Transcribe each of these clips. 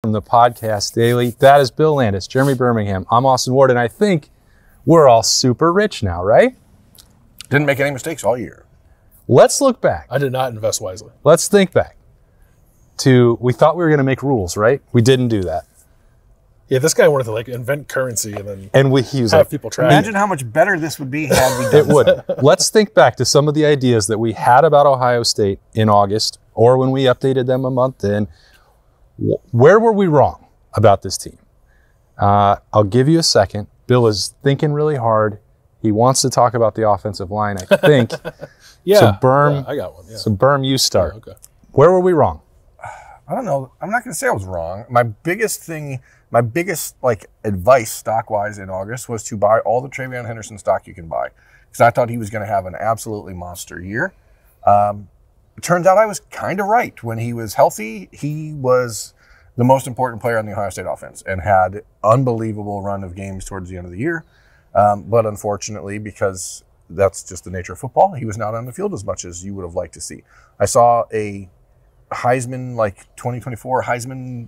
From the podcast daily. That is Bill Landis, Jeremy Birmingham. I'm Austin Ward, and I think we're all super rich now, right? Didn't make any mistakes all year. Let's look back. I did not invest wisely. Let's think back to, we thought we were going to make rules, right? We didn't do that. Yeah, this guy wanted to like invent currency and then he was have like, people track. Imagine how much better this would be had we done it would. Let's think back to some of the ideas that we had about Ohio State in August, or when we updated them a month in. Where were we wrong about this team? I'll give you a second. Bill is thinking really hard. He wants to talk about the offensive line, I think. Yeah, so Berm, I got one. Yeah. So Berm, you start. Okay. Where were we wrong? I don't know. I'm not going to say I was wrong. My biggest advice stock-wise in August was to buy all the Travion Henderson stock you can buy, because I thought he was going to have an absolutely monster year. It turns out I was kind of right. When he was healthy, he was the most important player on the Ohio State offense and had unbelievable run of games towards the end of the year. But unfortunately, because that's just the nature of football, he was not on the field as much as you would have liked to see. I saw a Heisman, 2024 Heisman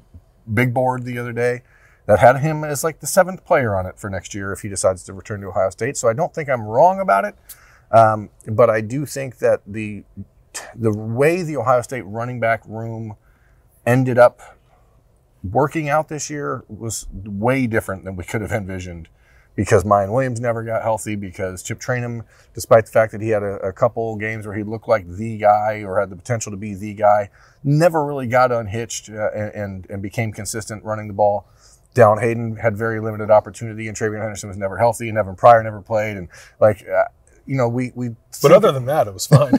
big board the other day that had him as the 7th player on it for next year if he decides to return to Ohio State. So I don't think I'm wrong about it. But I do think that the way the Ohio State running back room ended up working out this year was way different than we could have envisioned, because Mayan Williams never got healthy, because Chip Trayanum, despite the fact that he had a couple games where he looked like the guy or had the potential to be the guy, never really got unhitched and became consistent running the ball. Dallin Hayden had very limited opportunity, and Travion Henderson was never healthy, and Evan Pryor never played, and But other than that, it was fine.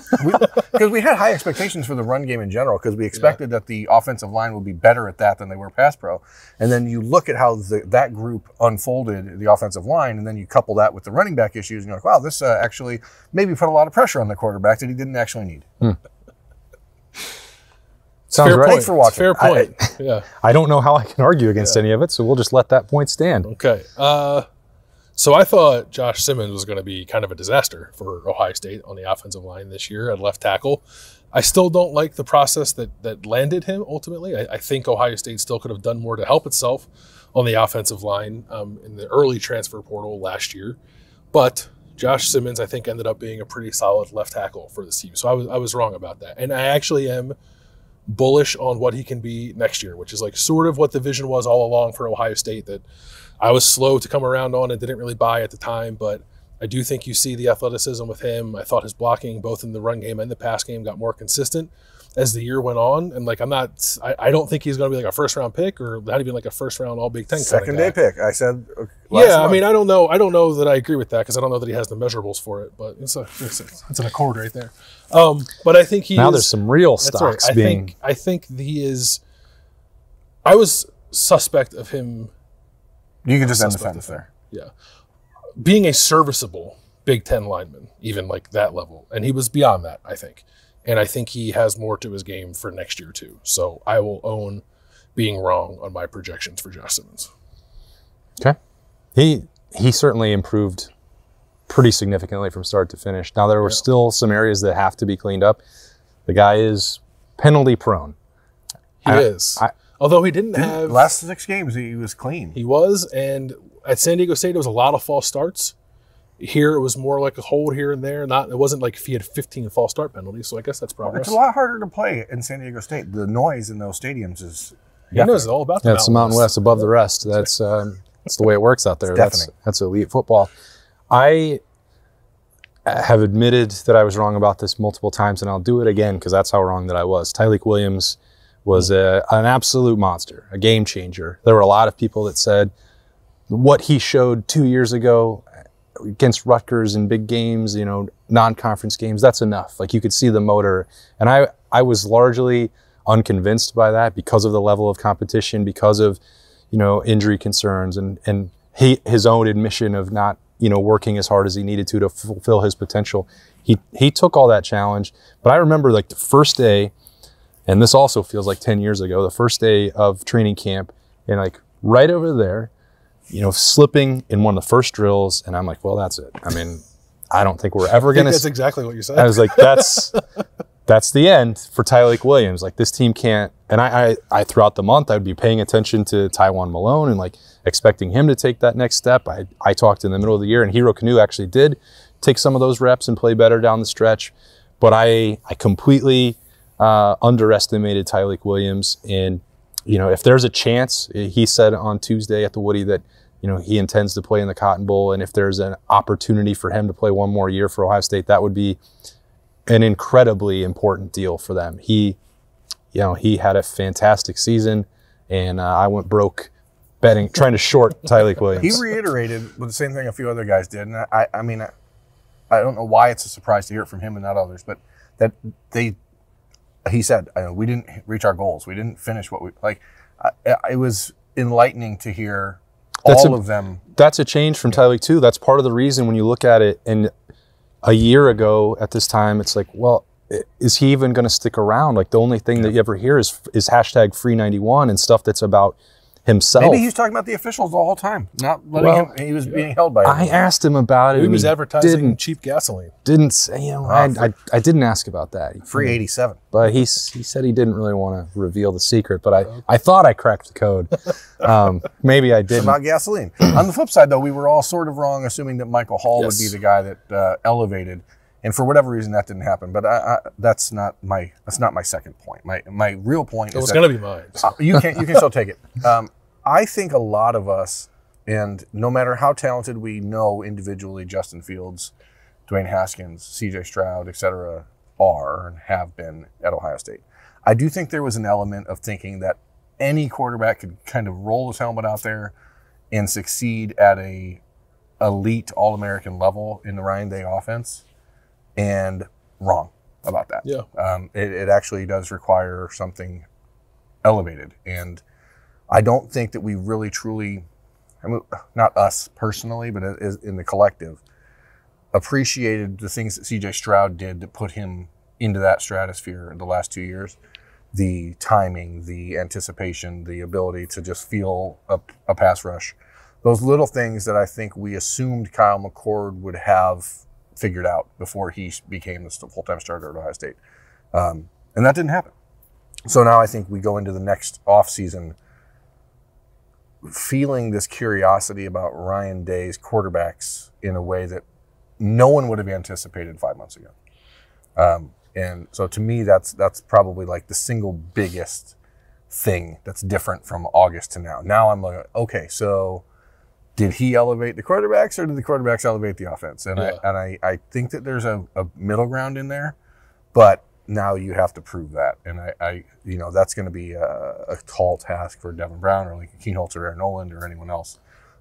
Because we had high expectations for the run game in general, because we expected that the offensive line would be better at that than they were pass pro. And then you look at how that group unfolded, the offensive line, and then you couple that with the running back issues, and you're like, wow, this actually maybe put a lot of pressure on the quarterback that he didn't actually need. Sounds fair right. Point. Thanks for watching. Fair point. I don't know how I can argue against any of it, so we'll just let that point stand. Okay. So I thought Josh Simmons was going to be kind of a disaster for Ohio State on the offensive line this year at left tackle. I still don't like the process that landed him ultimately. I think Ohio State still could have done more to help itself on the offensive line in the early transfer portal last year. But Josh Simmons, I think, ended up being a pretty solid left tackle for this team. So I was wrong about that. And I actually am bullish on what he can be next year, which is sort of what the vision was all along for Ohio State that I was slow to come around on and didn't really buy at the time. But I do think you see the athleticism with him. I thought his blocking, both in the run game and the pass game, got more consistent as the year went on. And I don't think he's going to be a first-round pick, or not even a first-round All-Big Ten second day pick. I said. Yeah, month. I mean, I don't know that I agree with that, because I don't know that he has the measurables for it. But it's an accord right there. But I think there's some real stocks right. I think he is. I was suspect of him. You can just end the sentence there. Yeah, being a serviceable Big Ten lineman, even that level, and he was beyond that, I think. And I think he has more to his game for next year, too. So I will own being wrong on my projections for Josh Simmons. Okay. He certainly improved pretty significantly from start to finish. Now, there were still some areas that have to be cleaned up. The guy is penalty prone. He is. Although he didn't have... Last 6 games, he was clean. He was, and at San Diego State, it was a lot of false starts. Here, it was more like a hold here and there. It wasn't like if he had 15 false start penalties, so I guess that's progress. It's a lot harder to play in San Diego State. The noise in those stadiums is... He knows all about the Mountain West above the rest. That's the way it works out there. That's elite football. I have admitted that I was wrong about this multiple times, and I'll do it again because that's how wrong that I was. Tyleik Williams was an absolute monster, a game changer. There were a lot of people that said what he showed 2 years ago against Rutgers in big games, non-conference games, that's enough. You could see the motor. And I was largely unconvinced by that because of the level of competition, because of, injury concerns and his own admission of not, working as hard as he needed to fulfill his potential. He took all that challenge. But I remember the first day, and this also feels like 10 years ago, the first day of training camp, and right over there, slipping in one of the first drills, and I'm like, well, that's it. I mean, I don't think we're ever going to... That's exactly what you said. I was like, that's the end for Tyleik Williams. Like, this team can't. And I throughout the month, I'd be paying attention to Tywan Malone and like expecting him to take that next step. I talked in the middle of the year, and Hero Kanu actually did take some of those reps and play better down the stretch. But I completely underestimated Tyleik Williams. And, you know, if there's a chance, he said on Tuesday at the Woody that, you know, he intends to play in the Cotton Bowl. And if there's an opportunity for him to play one more year for Ohio State, that would be an incredibly important deal for them. He had a fantastic season, and I went broke betting, trying to short Tyleik Williams. He reiterated with the same thing a few other guys did. And I mean, I don't know why it's a surprise to hear it from him and not others, but that he said, we didn't reach our goals. We didn't finish what we like. It was enlightening to hear all of them. That's a change from Tyleik too. That's part of the reason when you look at it. And a year ago at this time, it's like, well, is he even going to stick around? Like, the only thing that you ever hear is hashtag free 91 and stuff that's about himself. Maybe he's talking about the officials the whole time, not letting him. He was being held by. I asked him about it. He was advertising cheap gasoline. Didn't say, you know, I didn't ask about that. Free 87. But he said he didn't really want to reveal the secret. But I thought I cracked the code. Maybe I didn't. It's about gasoline. On the flip side, though, we were all sort of wrong, assuming that Michael Hall would be the guy that elevated. And for whatever reason, that didn't happen. But that's not my second point. My real point is it's going to be mine. You can still take it. I think a lot of us, and no matter how talented we know individually, Justin Fields, Dwayne Haskins, C.J. Stroud, et cetera, are and have been at Ohio State, I do think there was an element of thinking that any quarterback could kind of roll his helmet out there and succeed at a elite All-American level in the Ryan Day offense. And wrong about that. Yeah. It actually does require something elevated. And I don't think that we really truly, I mean, not us personally, but in the collective, appreciated the things that C.J. Stroud did to put him into that stratosphere in the last 2 years. The timing, the anticipation, the ability to just feel a pass rush. Those little things that I think we assumed Kyle McCord would have figured out before he became the full-time starter at Ohio State. And that didn't happen. So now I think we go into the next offseason feeling this curiosity about Ryan Day's quarterbacks in a way that no one would have anticipated 5 months ago. And so to me, that's probably like the single biggest thing that's different from August to now. Now I'm like, okay, so did he elevate the quarterbacks or did the quarterbacks elevate the offense? And I think that there's a middle ground in there, but now you have to prove that. And I that's going to be a tall task for Devin Brown or like Keenholz or Aaron Noland or anyone else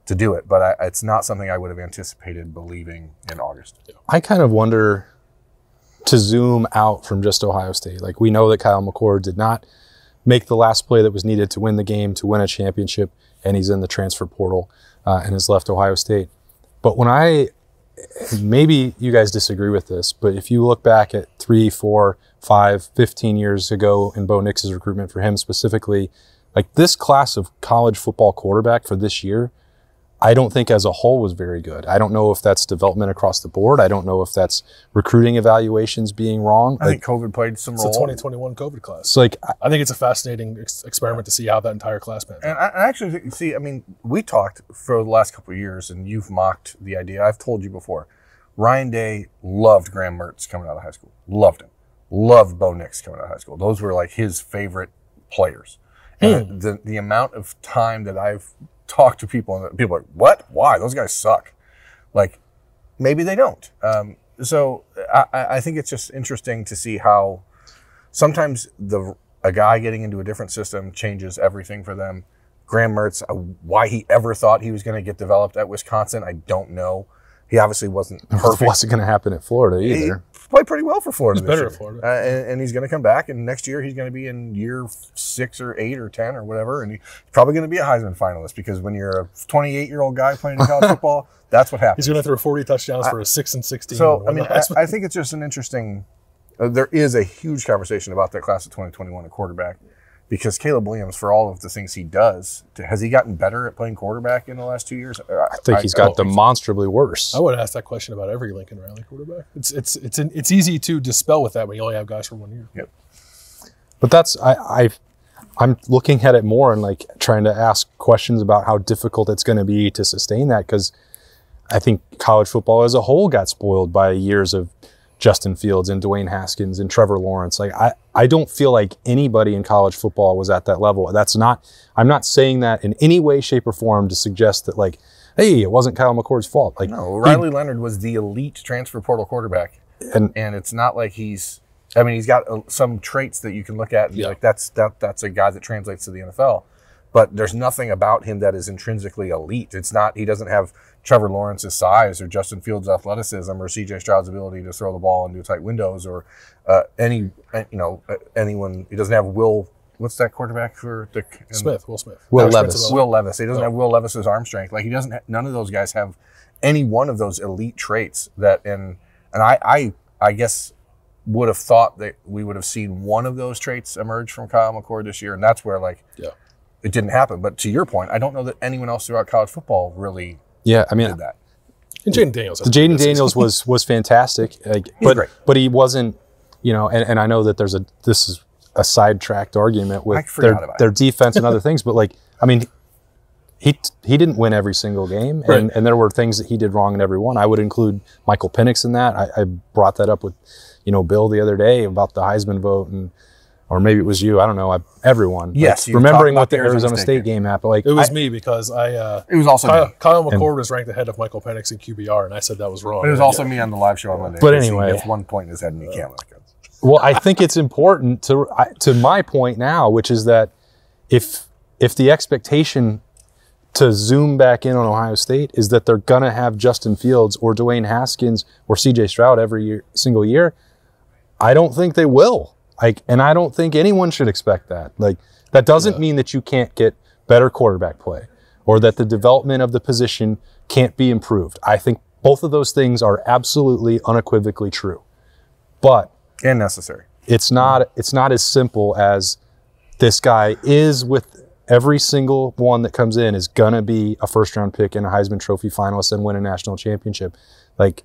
to do it. But it's not something I would have anticipated believing in August. I kind of wonder, to zoom out from just Ohio State. Like, we know that Kyle McCord did not make the last play that was needed to win the game, to win a championship, and he's in the transfer portal and has left Ohio State. But maybe you guys disagree with this, but if you look back at 3, 4, 5, 15 years ago in Bo Nix's recruitment for him specifically, like, this class of college football quarterback for this year, I don't think as a whole was very good. I don't know if that's development across the board. I don't know if that's recruiting evaluations being wrong. I think COVID played some role. It's a 2021 COVID class. So I think it's a fascinating experiment to see how that entire class pans out. And I actually see, I mean, we talked for the last couple of years, and you've mocked the idea. I've told you before, Ryan Day loved Graham Mertz coming out of high school. Loved him. Loved Bo Nix coming out of high school. Those were like his favorite players. And the amount of time that I've talked to people, and people are like, what? Why? Those guys suck. Like, maybe they don't. So I think it's just interesting to see how sometimes a guy getting into a different system changes everything for them. Graham Mertz, why he ever thought he was going to get developed at Wisconsin, I don't know. He obviously wasn't perfect. It wasn't going to happen at Florida either. He played pretty well for Florida. He's better at Florida. And he's going to come back, and next year he's going to be in year 6 or 8 or 10 or whatever, and he's probably going to be a Heisman finalist, because when you're a 28-year-old guy playing in college football, that's what happens. He's going to throw 40 touchdowns for a 6-16. So, I mean, I think it's just an interesting there is a huge conversation about that class of 2021 at quarterback Because Caleb Williams, for all of the things he does, has he gotten better at playing quarterback in the last 2 years? I think he's got demonstrably worse. I would ask that question about every Lincoln Riley quarterback. It's easy to dispel with that when you only have guys for 1 year. Yep. But that's I'm looking at it more and like trying to ask questions about how difficult it's going to be to sustain that, because I think college football as a whole got spoiled by years of Justin Fields and Dwayne Haskins and Trevor Lawrence. Like I don't feel like anybody in college football was at that level. I'm not saying that in any way, shape, or form to suggest that like, hey, it wasn't Kyle McCord's fault. Like, no, Riley Leonard was the elite transfer portal quarterback, and it's not like he's got some traits that you can look at and be like, that's a guy that translates to the NFL. But there's nothing about him that is intrinsically elite. It's not. He doesn't have Trevor Lawrence's size or Justin Fields' athleticism or C.J. Stroud's ability to throw the ball into tight windows or anyone. He doesn't have Will. What's that quarterback for the Smith? Will Smith. Will Levis. Will Levis. He doesn't have Will Levis's arm strength. Like he doesn't. None of those guys have any one of those elite traits that. And I guess would have thought that we would have seen one of those traits emerge from Kyle McCord this year, and that's where it didn't happen. But to your point, I don't know that anyone else throughout college football really did that. And Jaden Daniels. Jaden Daniels was fantastic, but he wasn't, and I know that this is a sidetracked argument with their defense and other things, but like, I mean, he didn't win every single game, and there were things that he did wrong in every one. I would include Michael Penix in that. I brought that up with, Bill the other day about the Heisman vote, or maybe it was you. I don't know. Everyone. Yes. Like, remembering what the Arizona State game happened. Like it was me because it was also Kyle McCord was ranked ahead of Michael Penix in QBR, and I said that was wrong. But it was also me on the live show on Monday. But anyway, he gets 1 point in his head and he can't look it. Well, I think it's important to my point now, which is that if the expectation to zoom back in on Ohio State is that they're going to have Justin Fields or Dwayne Haskins or C.J. Stroud every single year, I don't think they will. And I don't think anyone should expect that. Like, that doesn't mean that you can't get better quarterback play or that the development of the position can't be improved. I think both of those things are absolutely unequivocally true. But and necessary. It's not as simple as this guy is with every single one that comes in is going to be a first-round pick and a Heisman Trophy finalist and win a national championship. Like,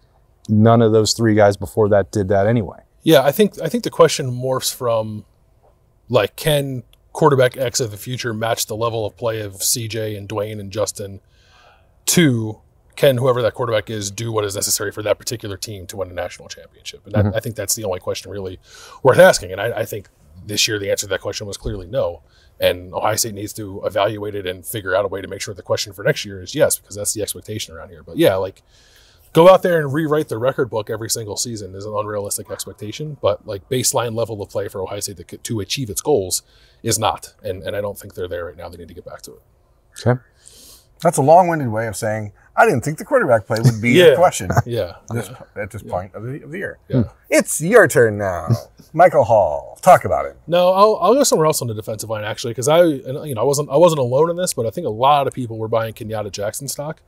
none of those three guys before that did that anyway. Yeah, I think the question morphs from, like, can quarterback X of the future match the level of play of CJ and Dwayne and Justin, to can whoever that quarterback is do what is necessary for that particular team to win a national championship? And I think that's the only question really worth asking. And I think this year the answer to that question was clearly no. And Ohio State needs to evaluate it and figure out a way to make sure the question for next year is yes, because that's the expectation around here. But yeah, like, go out there and rewrite the record book every single season is an unrealistic expectation, but like baseline level of play for Ohio State to achieve its goals is not. And I don't think they're there right now. They need to get back to it. Okay. That's a long-winded way of saying I didn't think the quarterback play would be a question. At this point of the year. Yeah. It's your turn now. Michael Hall, talk about it. No, I'll go somewhere else on the defensive line actually, because I wasn't alone in this, but I think a lot of people were buying Kenyatta Jackson stock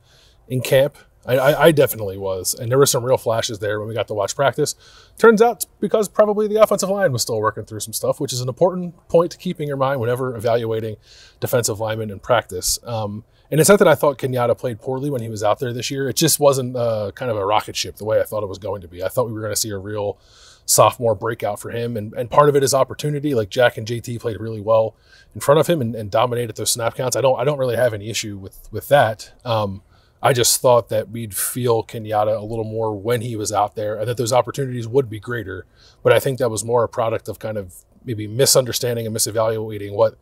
in camp. I definitely was, and there were some real flashes there when we got to watch practice. Turns out it's because probably the offensive line was still working through some stuff, which is an important point to keep in your mind whenever evaluating defensive linemen in practice. And it's not that I thought Kenyatta played poorly when he was out there this year. It just wasn't kind of a rocket ship the way I thought it was going to be. I thought we were going to see a real sophomore breakout for him, and part of it is opportunity. Like, Jack and JT played really well in front of him and dominated those snap counts. I don't really have any issue with that. I just thought that we'd feel Kenyatta a little more when he was out there and that those opportunities would be greater. But I think that was more a product of kind of maybe misunderstanding and misevaluating what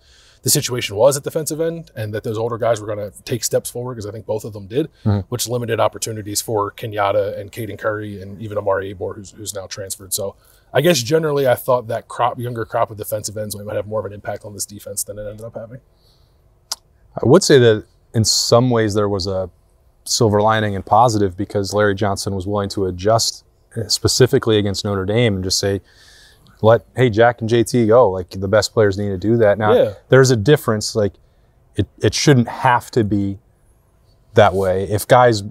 the situation was at defensive end, and that those older guys were going to take steps forward, because I think both of them did, which limited opportunities for Kenyatta and Caden Curry and even Amari Abor, who's now transferred. So I guess generally I thought that younger crop of defensive ends might have more of an impact on this defense than it ended up having. I would say that in some ways there was a silver lining and positive, because Larry Johnson was willing to adjust specifically against Notre Dame and just say, hey, Jack and JT go. Like, the best players need to do that. Now, there's a difference. Like, it shouldn't have to be that way. If guys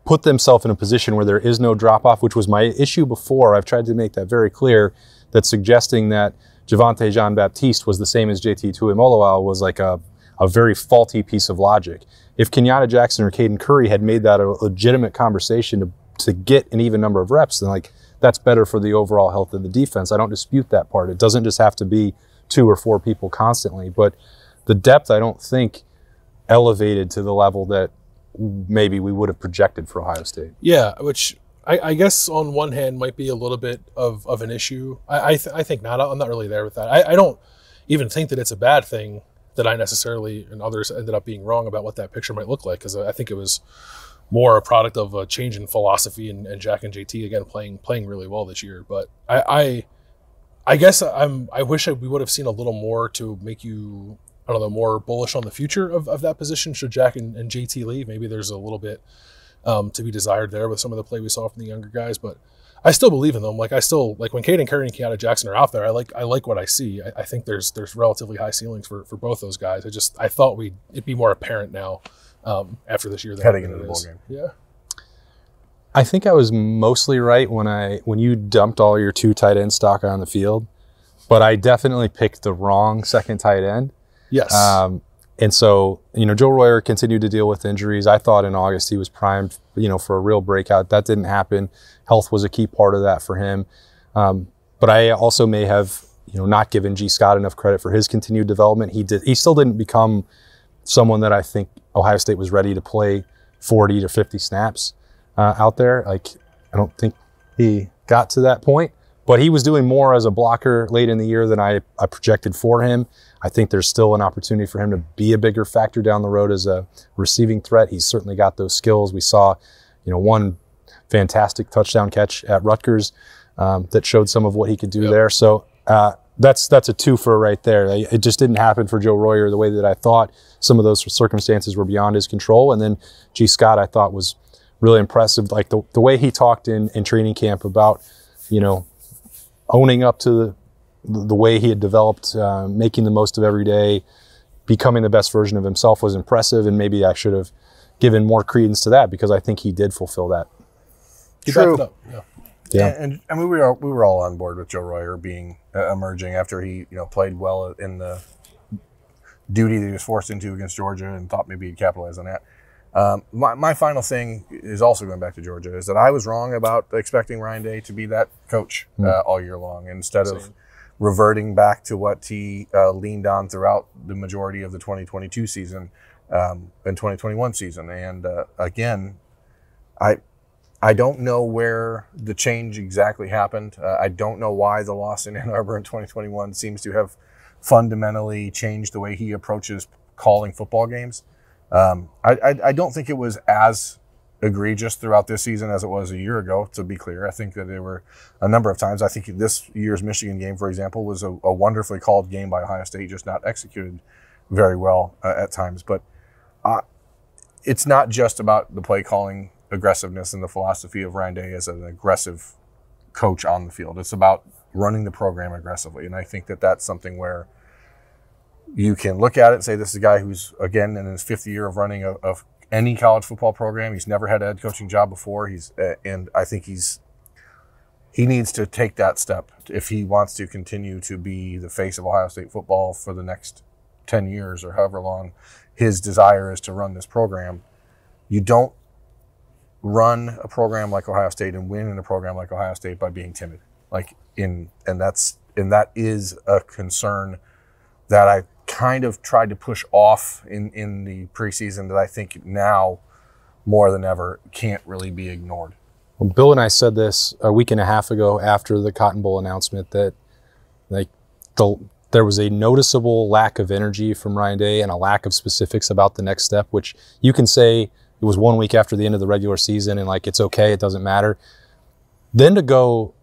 put themselves in a position where there is no drop-off, which was my issue before, I've tried to make that very clear, that suggesting that Javonte Jean-Baptiste was the same as JT Tuimoloau was like a very faulty piece of logic. If Kenyatta Jackson or Caden Curry had made that a legitimate conversation to get an even number of reps, then like that's better for the overall health of the defense. I don't dispute that part. It doesn't just have to be 2 or 4 people constantly, but the depth I don't think elevated to the level that maybe we would have projected for Ohio State. Yeah, which I guess on one hand might be a little bit of an issue. I think not. I'm not really there with that. I don't even think that it's a bad thing that I necessarily and others ended up being wrong about what that picture might look like, because I think it was more a product of a change in philosophy and Jack and JT again playing really well this year. But I guess I wish we would have seen a little more to make you, I don't know, more bullish on the future of that position should Jack and JT leave. Maybe there's a little bit to be desired there with some of the play we saw from the younger guys, but I still believe in them. Like I still like when Caden Curry and Kenyatta Jackson are out there. I like what I see. I think there's relatively high ceilings for both those guys. I thought it'd be more apparent now after this year heading into the bowl game. Yeah, I think I was mostly right when you dumped all your 2 tight end stock on the field, but I definitely picked the wrong second tight end. Yes. And so, Joe Royer continued to deal with injuries. I thought in August he was primed, for a real breakout. That didn't happen. Health was a key part of that for him. But I also may have, not given G. Scott enough credit for his continued development. He still didn't become someone that I think Ohio State was ready to play 40 to 50 snaps out there. Like, I don't think he got to that point. But he was doing more as a blocker late in the year than I projected for him. I think there's still an opportunity for him to be a bigger factor down the road as a receiving threat. He's certainly got those skills. We saw, one fantastic touchdown catch at Rutgers that showed some of what he could do there. So that's a twofer right there. It just didn't happen for Joe Royer the way that I thought. Some of those circumstances were beyond his control. And then G. Scott, I thought, was really impressive. Like the way he talked in training camp about, owning up to the way he had developed, making the most of every day, becoming the best version of himself was impressive. And maybe I should have given more credence to that because I think he did fulfill that. True. Yeah. And I mean, we were all on board with Joe Royer being emerging after he played well in the duty that he was forced into against Georgia and thought maybe he'd capitalize on that. My final thing is also going back to Georgia, is that I was wrong about expecting Ryan Day to be that coach all year long, instead of reverting back to what he leaned on throughout the majority of the 2022 season and 2021 season. And again, I don't know where the change exactly happened. I don't know why the loss in Ann Arbor in 2021 seems to have fundamentally changed the way he approaches calling football games. I don't think it was as egregious throughout this season as it was a year ago, to be clear. I think that there were a number of times. I think this year's Michigan game, for example, was a wonderfully called game by Ohio State, just not executed very well at times. But it's not just about the play calling aggressiveness and the philosophy of Ryan Day as an aggressive coach on the field. It's about running the program aggressively. And I think that that's something where you can look at it and say, this is a guy who's, again, in his 5th year of running of any college football program. He's never had a head coaching job before. And I think he needs to take that step if he wants to continue to be the face of Ohio State football for the next 10 years or however long his desire is to run this program. You don't run a program like Ohio State and win in a program like Ohio State by being timid. And that is a concern that I kind of tried to push off in the preseason that I think now more than ever can't really be ignored. Well, Bill and I said this a week and a half ago after the Cotton Bowl announcement that there was a noticeable lack of energy from Ryan Day and a lack of specifics about the next step, which you can say it was 1 week after the end of the regular season and it's okay, it doesn't matter. Then to go,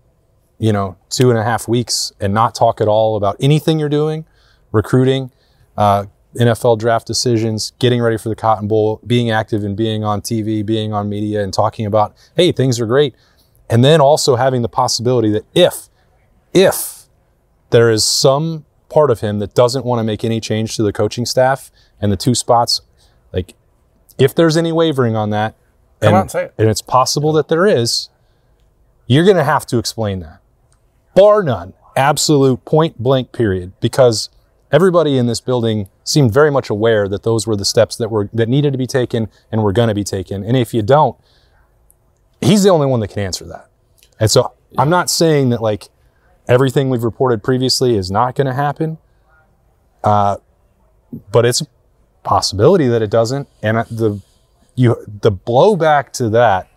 2.5 weeks and not talk at all about anything you're doing, recruiting, NFL draft decisions, getting ready for the Cotton Bowl, being active and being on TV, being on media and talking about, hey, things are great. And then also having the possibility that if there is some part of him that doesn't want to make any change to the coaching staff and the 2 spots, if there's any wavering on that, come out and say it. And it's possible that there is, you're going to have to explain that. Bar none. absolute point blank period, because everybody in this building seemed very much aware that those were the steps that needed to be taken and were going to be taken. And if you don't, he's the only one that can answer that. And so I'm not saying that like everything we've reported previously is not going to happen, but it's a possibility that it doesn't. And the blowback to that,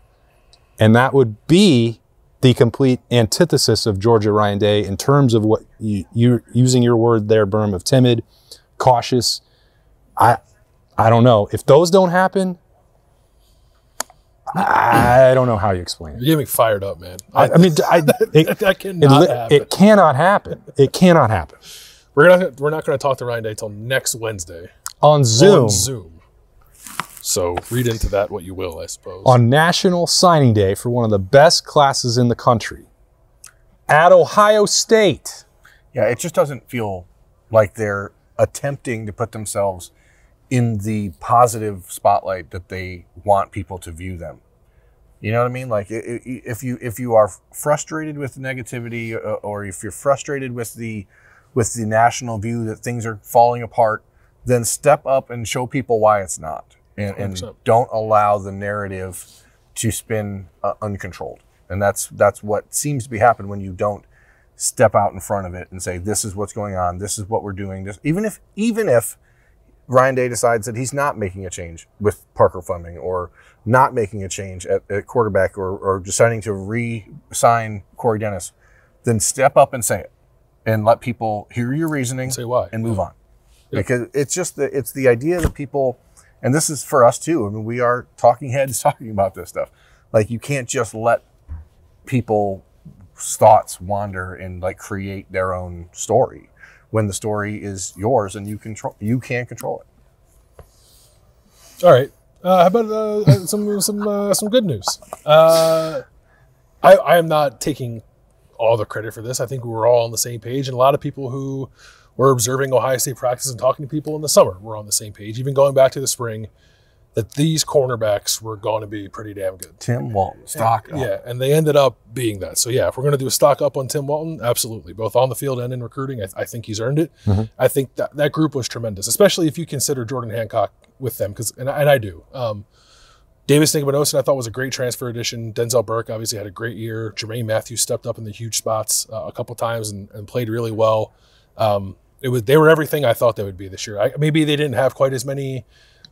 and that would be the complete antithesis of Georgia Ryan Day in terms of what you're using your word there, Berm, of timid, cautious. I don't know. If those don't happen, I don't know how you explain it. You're getting me fired up, man. That cannot happen. It cannot happen. It cannot happen. We're not going to talk to Ryan Day till next Wednesday. On Zoom. So read into that what you will, I suppose. On National Signing Day for one of the best classes in the country at Ohio State. Yeah, it just doesn't feel like they're attempting to put themselves in the positive spotlight that they want people to view them. You know what I mean? Like if you are frustrated with the negativity, or if you're frustrated with the national view that things are falling apart, then step up and show people why it's not. And don't allow the narrative to spin uncontrolled. And that's what seems to be happening when you don't step out in front of it and say, this is what's going on, this is what we're doing. This, even if Ryan Day decides that he's not making a change with Parker Fleming, or not making a change at quarterback, or deciding to re-sign Corey Dennis, then step up and say it and let people hear your reasoning, say why, and move on. Yeah. Because it's the idea that people, and this is for us too. I mean, we are talking heads talking about this stuff. Like, you can't just let people's thoughts wander and like create their own story when the story is yours and you can control it. All right. How about some good news? I am not taking all the credit for this. I think we were all on the same page, and a lot of people who were observing Ohio State practice and talking to people in the summer were on the same page, even going back to the spring, that these cornerbacks were going to be pretty damn good. Tim Walton, stock up. Yeah, and they ended up being that. So, yeah, if we're going to do a stock up on Tim Walton, absolutely. Both on the field and in recruiting, I think he's earned it. Mm-hmm. I think that group was tremendous, especially if you consider Jordan Hancock with them, and I do. Davis Nigbinosin, I thought, was a great transfer addition. Denzel Burke obviously had a great year. Jermaine Matthews stepped up in the huge spots a couple times and played really well. They were everything I thought they would be this year. Maybe they didn't have quite as many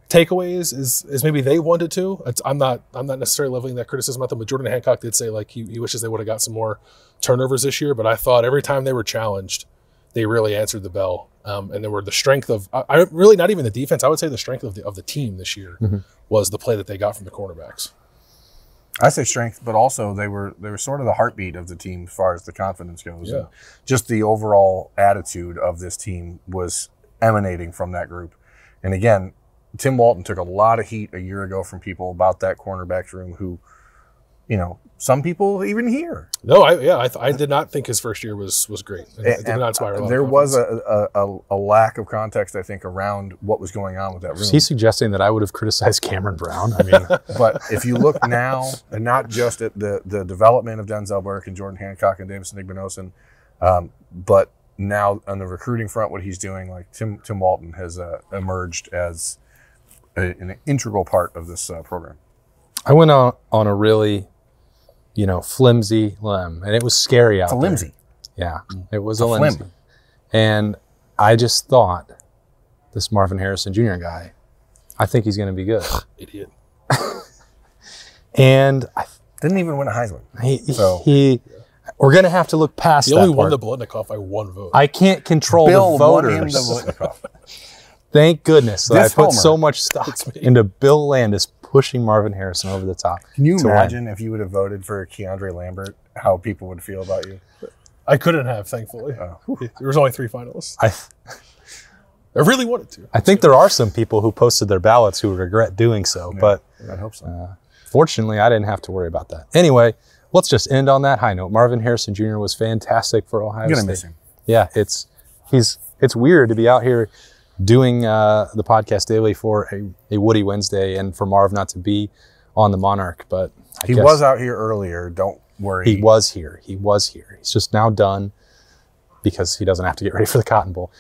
takeaways as maybe they wanted to. I'm not necessarily leveling that criticism at them, but Jordan Hancock did say like he wishes they would have got some more turnovers this year. But I thought every time they were challenged, they really answered the bell. And there were the strength of I really not even the defense. I would say the strength of the team this year was the play that they got from the cornerbacks. I say strength, but also they were sort of the heartbeat of the team as far as the confidence goes. Yeah. And just the overall attitude of this team was emanating from that group. And again, Tim Walton took a lot of heat a year ago from people about that cornerbacks room who, you know, some people even here. No, I did not think his first year was great. It did not inspire a lot. There was a lack of context, I think, around what was going on with that room. Is he suggesting that I would have criticized Cameron Brown? I mean, but if you look now, and not just at the development of Denzel Burke and Jordan Hancock and Davis Nigbinosin, but now on the recruiting front, what he's doing, like Tim Walton has emerged as an integral part of this program. I went on a really, flimsy limb, and it was scary out there. It's a limsy. Yeah, it was a limsy. And I just thought, this Marvin Harrison Jr. guy, I think he's going to be good. Idiot. And I didn't even win a Heisman. We're going to have to look past that. He only won the Blitnikoff by one vote. I can't control the voters. Won him the Blitnikoff. Thank goodness that I put so much stock into Bill Landis pushing Marvin Harrison over the top. Can you imagine if you would have voted for Keandre Lambert, how people would feel about you? I couldn't have, thankfully. There was only 3 finalists. I really wanted to. I think there are some people who posted their ballots who regret doing so, but I hope so. Fortunately, I didn't have to worry about that. Anyway, let's just end on that high note. Marvin Harrison Jr. was fantastic for Ohio State. You're going to miss him. Yeah, it's weird to be out here doing the podcast daily for a Woody Wednesday and for Marv not to be on the Monarch, but he was out here earlier. Don't worry. He was here. He's just now done. because he doesn't have to get ready for the Cotton Bowl.